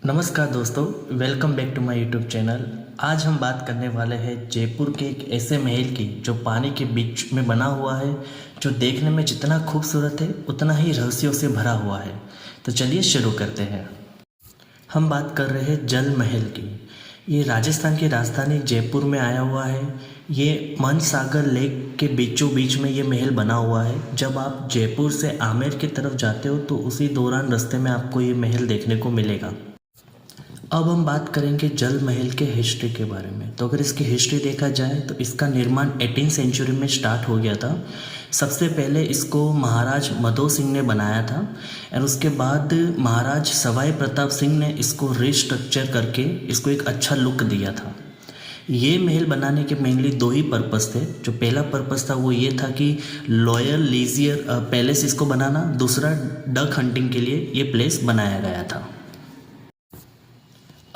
नमस्कार दोस्तों, welcome back to my YouTube channel. आज हम बात करने वाले हैं जयपुर के एक ऐसे महल की जो पानी के बीच में बना हुआ है, जो देखने में जितना खूबसूरत है उतना ही रहस्यों से भरा हुआ है। तो चलिए शुरू करते हैं। हम बात कर रहे हैं जल महल की। ये राजस्थान की राजधानी जयपुर में आया हुआ है। ये मन सागर लेक के बीचों बीच में ये महल बना हुआ है। जब आप जयपुर से आमेर की तरफ जाते हो तो उसी दौरान रास्ते में आपको ये महल देखने को मिलेगा। अब हम बात करेंगे जल महल के हिस्ट्री के बारे में। तो अगर इसकी हिस्ट्री देखा जाए तो इसका निर्माण 18वीं सेंचुरी में स्टार्ट हो गया था। सबसे पहले इसको महाराज मधो सिंह ने बनाया था और उसके बाद महाराज सवाई प्रताप सिंह ने इसको रिस्ट्रक्चर करके इसको एक अच्छा लुक दिया था। ये महल बनाने के मेनली दो ही पर्पस थे। जो पहला पर्पस था वो ये था कि लॉयल लीजियर पैलेस इसको बनाना, दूसरा डक हंटिंग के लिए ये प्लेस बनाया गया था।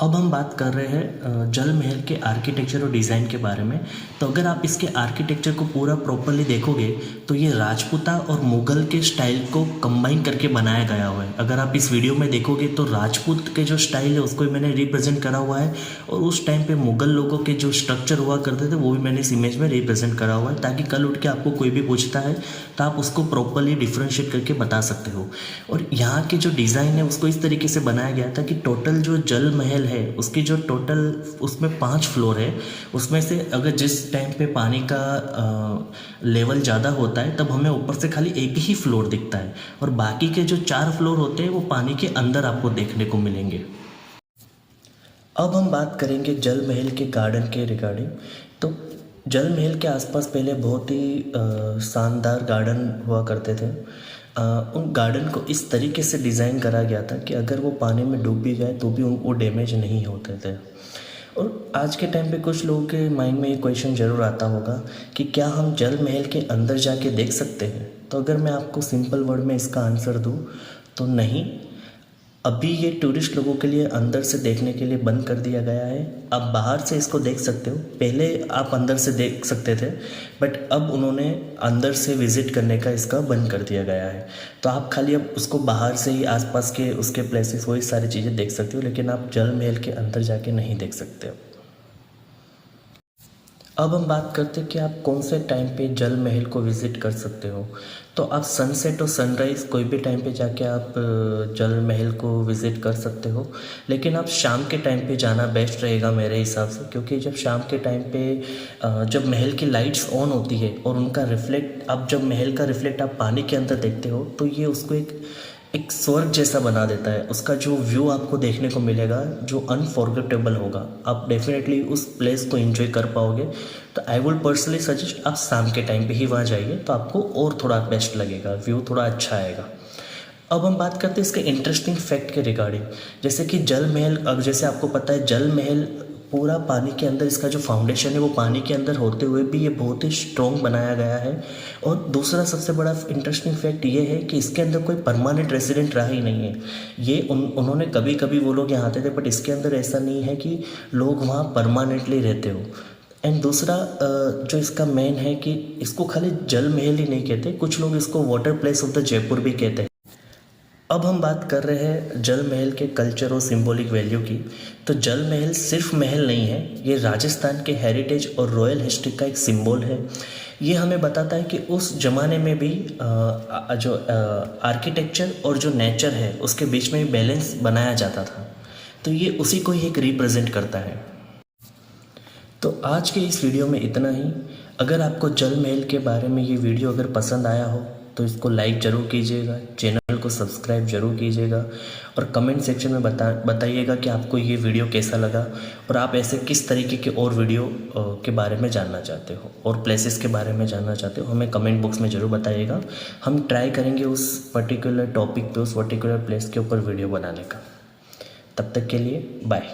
अब हम बात कर रहे हैं जल महल के आर्किटेक्चर और डिज़ाइन के बारे में। तो अगर आप इसके आर्किटेक्चर को पूरा प्रॉपरली देखोगे तो ये राजपूता और मुग़ल के स्टाइल को कंबाइन करके बनाया गया हुआ है। अगर आप इस वीडियो में देखोगे तो राजपूत के जो स्टाइल है उसको मैंने रिप्रेजेंट करा हुआ है, और उस टाइम पे मुग़ल लोगों के जो स्ट्रक्चर हुआ करते थे वो भी मैंने इस इमेज में रिप्रेजेंट करा हुआ है, ताकि कल उठ के आपको कोई भी पूछता है तो आप उसको प्रॉपरली डिफ्रेंशिएट करके बता सकते हो। और यहाँ के जो डिज़ाइन है उसको इस तरीके से बनाया गया था कि टोटल जो जल महल है उसकी जो टोटल उसमें 5 फ्लोर है। उसमें से अगर जिस टाइम पे पानी का लेवल ज़्यादा होता है तब हमें ऊपर से खाली एक ही फ्लोर दिखता है, और बाकी के जो 4 फ्लोर होते हैं वो पानी के अंदर आपको देखने को मिलेंगे। अब हम बात करेंगे जल महल के गार्डन के रिगार्डिंग। तो जल महल के आसपास पहले बहुत ही शानदार गार्डन हुआ करते थे। उन गार्डन को इस तरीके से डिज़ाइन करा गया था कि अगर वो पानी में डूब भी गए तो भी वो डैमेज नहीं होते थे। और आज के टाइम पे कुछ लोगों के माइंड में ये क्वेश्चन ज़रूर आता होगा कि क्या हम जल महल के अंदर जाके देख सकते हैं? तो अगर मैं आपको सिंपल वर्ड में इसका आंसर दूँ तो नहीं। अभी ये टूरिस्ट लोगों के लिए अंदर से देखने के लिए बंद कर दिया गया है। आप बाहर से इसको देख सकते हो। पहले आप अंदर से देख सकते थे, बट अब उन्होंने अंदर से विज़िट करने का इसका बंद कर दिया गया है। तो आप खाली अब उसको बाहर से ही आसपास के उसके प्लेसेस वही सारी चीज़ें देख सकते हो, लेकिन आप जल महल के अंदर जाके नहीं देख सकते हो। अब हम बात करते हैं कि आप कौन से टाइम पे जल महल को विज़िट कर सकते हो। तो आप सनसेट और सनराइज़ कोई भी टाइम पे जाके आप जल महल को विज़िट कर सकते हो, लेकिन आप शाम के टाइम पे जाना बेस्ट रहेगा मेरे हिसाब से, क्योंकि जब शाम के टाइम पे जब महल की लाइट्स ऑन होती है और उनका रिफ्लेक्ट आप जब महल का रिफ्लेक्ट आप पानी के अंदर देखते हो तो ये उसको एक स्वर्ग जैसा बना देता है। उसका जो व्यू आपको देखने को मिलेगा जो अनफॉरगेटेबल होगा, आप डेफिनेटली उस प्लेस को एंजॉय कर पाओगे। तो आई वुड पर्सनली सजेस्ट आप शाम के टाइम पे ही वहाँ जाइए, तो आपको और थोड़ा बेस्ट लगेगा, व्यू थोड़ा अच्छा आएगा। अब हम बात करते हैं इसके इंटरेस्टिंग फैक्ट के रिगार्डिंग। जैसे कि जल महल, अब जैसे आपको पता है जल महल पूरा पानी के अंदर, इसका जो फाउंडेशन है वो पानी के अंदर होते हुए भी ये बहुत ही स्ट्रॉन्ग बनाया गया है। और दूसरा सबसे बड़ा इंटरेस्टिंग फैक्ट ये है कि इसके अंदर कोई परमानेंट रेजिडेंट रहा ही नहीं है। ये उन्होंने कभी कभी वो लोग यहाँ आते थे, बट इसके अंदर ऐसा नहीं है कि लोग वहाँ परमानेंटली रहते हो। एंड दूसरा जो इसका मेन है कि इसको खाली जल महल ही नहीं कहते, कुछ लोग इसको water place of the Jaipur भी कहते हैं। अब हम बात कर रहे हैं जल महल के कल्चर और सिंबॉलिक वैल्यू की। तो जल महल सिर्फ महल नहीं है, ये राजस्थान के हेरिटेज और रॉयल हिस्ट्री का एक सिंबल है। ये हमें बताता है कि उस ज़माने में भी जो आर्किटेक्चर और जो नेचर है उसके बीच में बैलेंस बनाया जाता था। तो ये उसी को ही एक रिप्रेजेंट करता है। तो आज के इस वीडियो में इतना ही। अगर आपको जल महल के बारे में ये वीडियो अगर पसंद आया हो तो इसको लाइक ज़रूर कीजिएगा, चैनल को सब्सक्राइब ज़रूर कीजिएगा, और कमेंट सेक्शन में बताइएगा कि आपको ये वीडियो कैसा लगा और आप ऐसे किस तरीके के और वीडियो के बारे में जानना चाहते हो और प्लेसेस के बारे में जानना चाहते हो, हमें कमेंट बॉक्स में ज़रूर बताइएगा। हम ट्राई करेंगे उस पर्टिकुलर टॉपिक पे, उस पर्टिकुलर प्लेस के ऊपर वीडियो बनाने का। तब तक के लिए बाय।